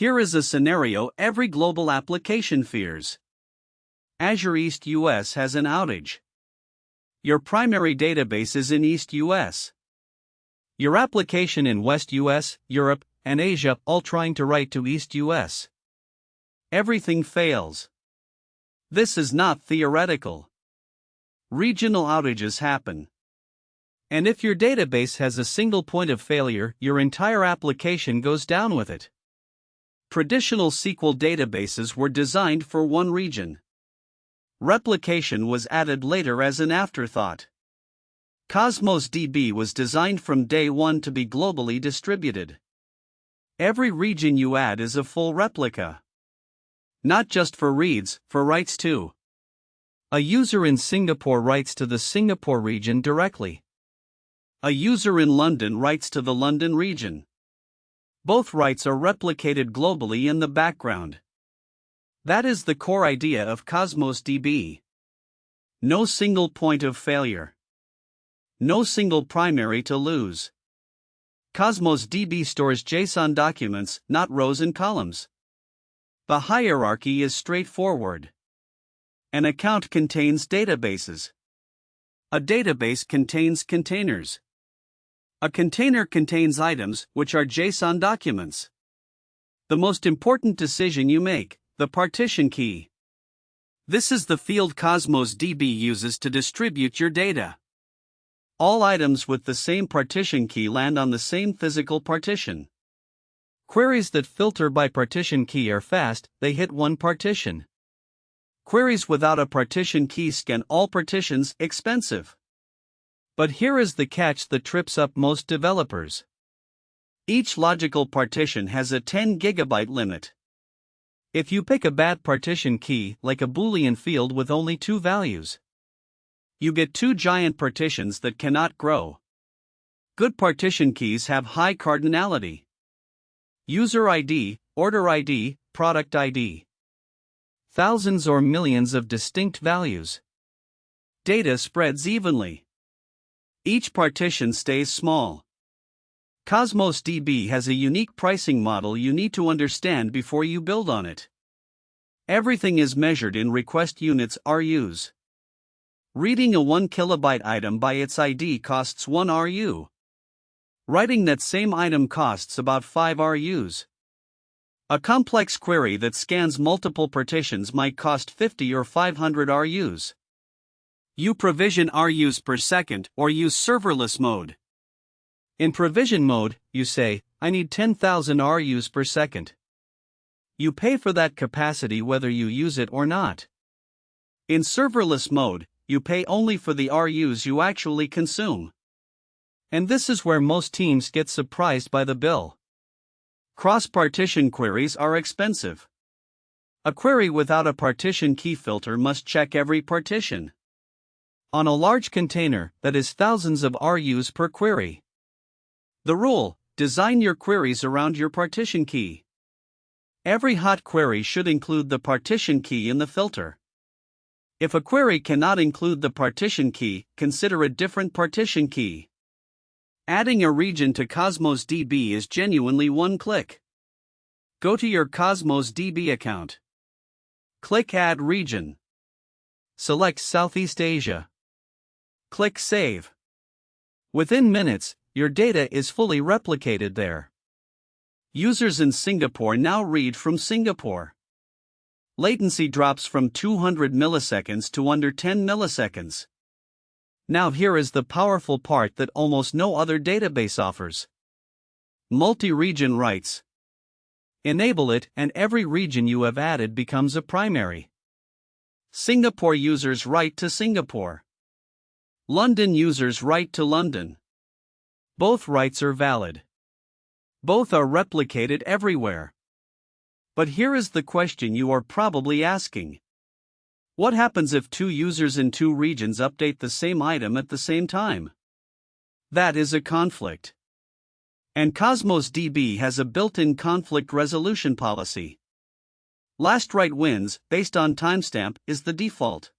Here is a scenario every global application fears. Azure East US has an outage. Your primary database is in East US. Your application in West US, Europe, and Asia all trying to write to East US. Everything fails. This is not theoretical. Regional outages happen. And if your database has a single point of failure, your entire application goes down with it. Traditional SQL databases were designed for one region. Replication was added later as an afterthought. Cosmos DB was designed from day one to be globally distributed. Every region you add is a full replica. Not just for reads, for writes too. A user in Singapore writes to the Singapore region directly. A user in London writes to the London region. Both writes are replicated globally in the background. That is the core idea of Cosmos DB. No single point of failure. No single primary to lose. Cosmos DB stores JSON documents, not rows and columns. The hierarchy is straightforward. An account contains databases. A database contains containers. A container contains items, which are JSON documents. The most important decision you make, the partition key. This is the field Cosmos DB uses to distribute your data. All items with the same partition key land on the same physical partition. Queries that filter by partition key are fast, they hit one partition. Queries without a partition key scan all partitions, expensive. But here is the catch that trips up most developers. Each logical partition has a 10 GB limit. If you pick a bad partition key, like a Boolean field with only two values, you get two giant partitions that cannot grow. Good partition keys have high cardinality. User ID, order ID, product ID. Thousands or millions of distinct values. Data spreads evenly. Each partition stays small. Cosmos DB has a unique pricing model you need to understand before you build on it. Everything is measured in request units RUs. Reading a 1 kilobyte item by its ID costs 1 RU. Writing that same item costs about 5 RUs. A complex query that scans multiple partitions might cost 50 or 500 RUs. You provision RUs per second or use serverless mode. In provision mode, you say, I need 10,000 RUs per second. You pay for that capacity whether you use it or not. In serverless mode, you pay only for the RUs you actually consume. And this is where most teams get surprised by the bill. Cross-partition queries are expensive. A query without a partition key filter must check every partition. On a large container, that is thousands of RUs per query. The rule: design your queries around your partition key. Every hot query should include the partition key in the filter. If a query cannot include the partition key, consider a different partition key. Adding a region to Cosmos DB is genuinely one click. Go to your Cosmos DB account. Click Add Region. Select Southeast Asia. Click Save. Within minutes, your data is fully replicated there. Users in Singapore now read from Singapore. Latency drops from 200 milliseconds to under 10 milliseconds. Now here is the powerful part that almost no other database offers. Multi-region writes. Enable it and every region you have added becomes a primary. Singapore users write to Singapore. London users write to London. Both writes are valid. Both are replicated everywhere. But here is the question you are probably asking. What happens if two users in two regions update the same item at the same time? That is a conflict. And Cosmos DB has a built-in conflict resolution policy. Last write wins, based on timestamp, is the default.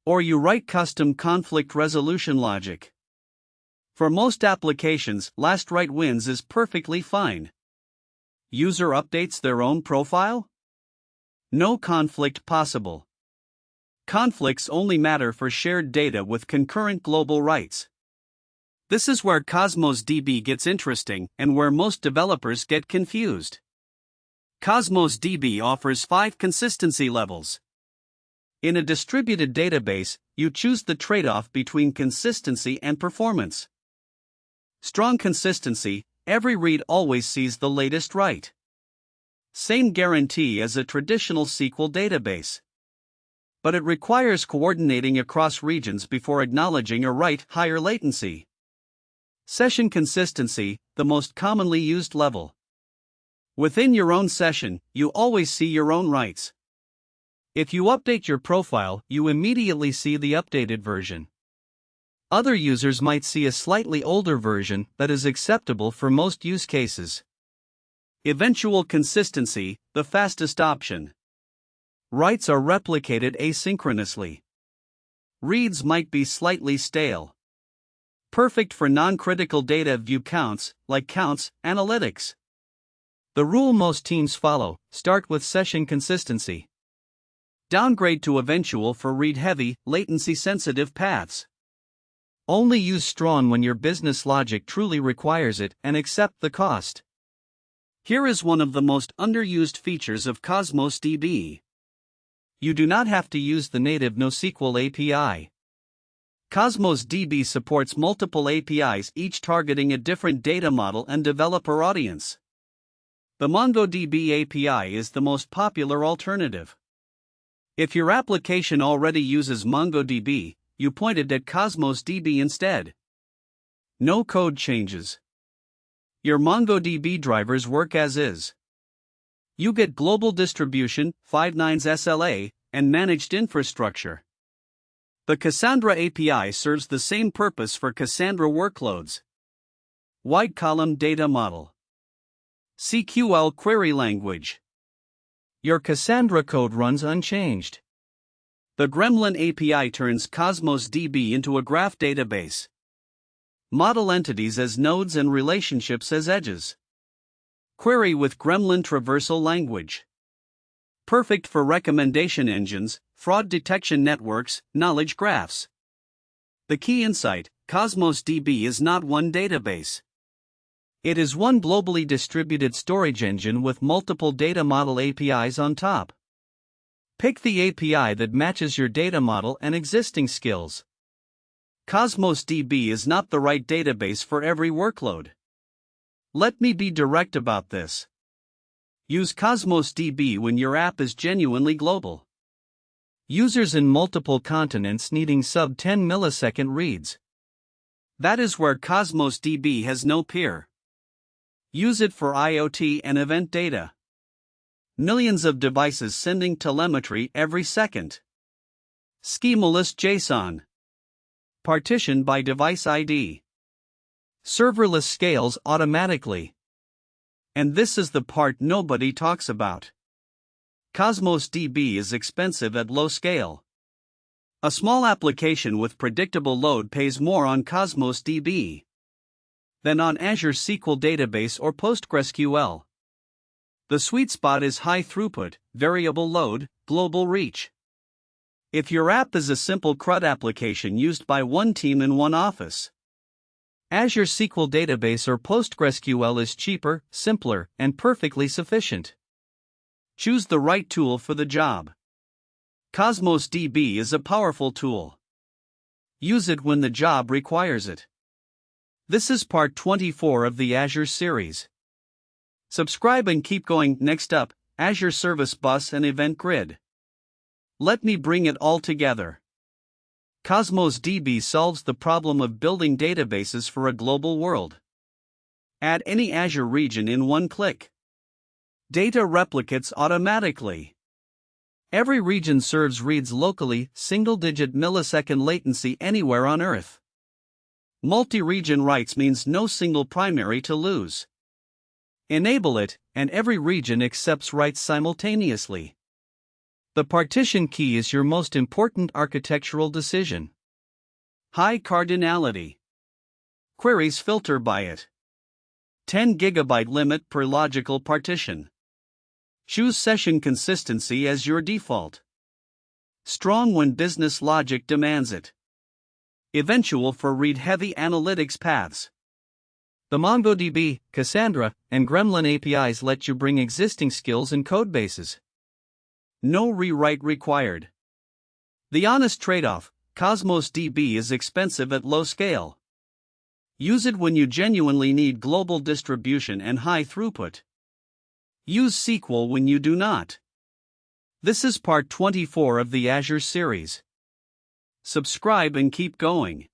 Or you write custom conflict resolution logic. For most applications, last write wins is perfectly fine. User updates their own profile? No conflict possible. Conflicts only matter for shared data with concurrent global rights. This is where Cosmos DB gets interesting and where most developers get confused. Cosmos DB offers 5 consistency levels. In a distributed database, you choose the trade-off between consistency and performance. Strong consistency, every read always sees the latest write. Same guarantee as a traditional SQL database. But it requires coordinating across regions before acknowledging a write. Higher latency. Session consistency, the most commonly used level. Within your own session, you always see your own writes. If you update your profile, you immediately see the updated version. Other users might see a slightly older version that is acceptable for most use cases. Eventual consistency, the fastest option. Writes are replicated asynchronously. Reads might be slightly stale. Perfect for non-critical data view counts, like counts, analytics. The rule most teams follow: start with session consistency. Downgrade to eventual for read-heavy, latency-sensitive paths. Only use strong when your business logic truly requires it, and accept the cost. Here is one of the most underused features of Cosmos DB. You do not have to use the native NoSQL API. Cosmos DB supports multiple APIs, each targeting a different data model and developer audience. The MongoDB API is the most popular alternative. If your application already uses MongoDB, you point it at Cosmos DB instead. No code changes. Your MongoDB drivers work as is. You get global distribution, 5.9's SLA, and managed infrastructure. The Cassandra API serves the same purpose for Cassandra workloads. Wide column data model. SQL query language. Your Cassandra code runs unchanged. The Gremlin API turns Cosmos DB into a graph database. Model entities as nodes and relationships as edges. Query with Gremlin traversal language. Perfect for recommendation engines, fraud detection networks, knowledge graphs. The key insight: Cosmos DB is not one database. It is one globally distributed storage engine with multiple data model APIs on top. Pick the API that matches your data model and existing skills. Cosmos DB is not the right database for every workload. Let me be direct about this. Use Cosmos DB when your app is genuinely global. Users in multiple continents needing sub-10 millisecond reads. That is where Cosmos DB has no peer. Use it for IoT and event data. Millions of devices sending telemetry every second. Schemaless JSON. Partition by device ID. Serverless scales automatically. And this is the part nobody talks about. Cosmos DB is expensive at low scale. A small application with predictable load pays more on Cosmos DB than on Azure SQL Database or PostgreSQL. The sweet spot is high throughput, variable load, global reach. If your app is a simple CRUD application used by one team in one office, Azure SQL Database or PostgreSQL is cheaper, simpler, and perfectly sufficient. Choose the right tool for the job. Cosmos DB is a powerful tool. Use it when the job requires it. This is part 24 of the Azure series. Subscribe and keep going. Next up, Azure Service Bus and Event Grid. Let me bring it all together. Cosmos DB solves the problem of building databases for a global world. Add any Azure region in one click. Data replicates automatically. Every region serves reads locally, single-digit millisecond latency anywhere on Earth. Multi-region writes means no single primary to lose. Enable it, and every region accepts writes simultaneously. The partition key is your most important architectural decision. High cardinality. Queries filter by it. 10 GB limit per logical partition. Choose session consistency as your default. Strong when business logic demands it. Eventual for read-heavy analytics paths. The MongoDB, Cassandra, and Gremlin APIs let you bring existing skills and codebases. No rewrite required. The honest trade-off: Cosmos DB is expensive at low scale. Use it when you genuinely need global distribution and high throughput. Use SQL when you do not. This is part 24 of the Azure series. Subscribe and keep going.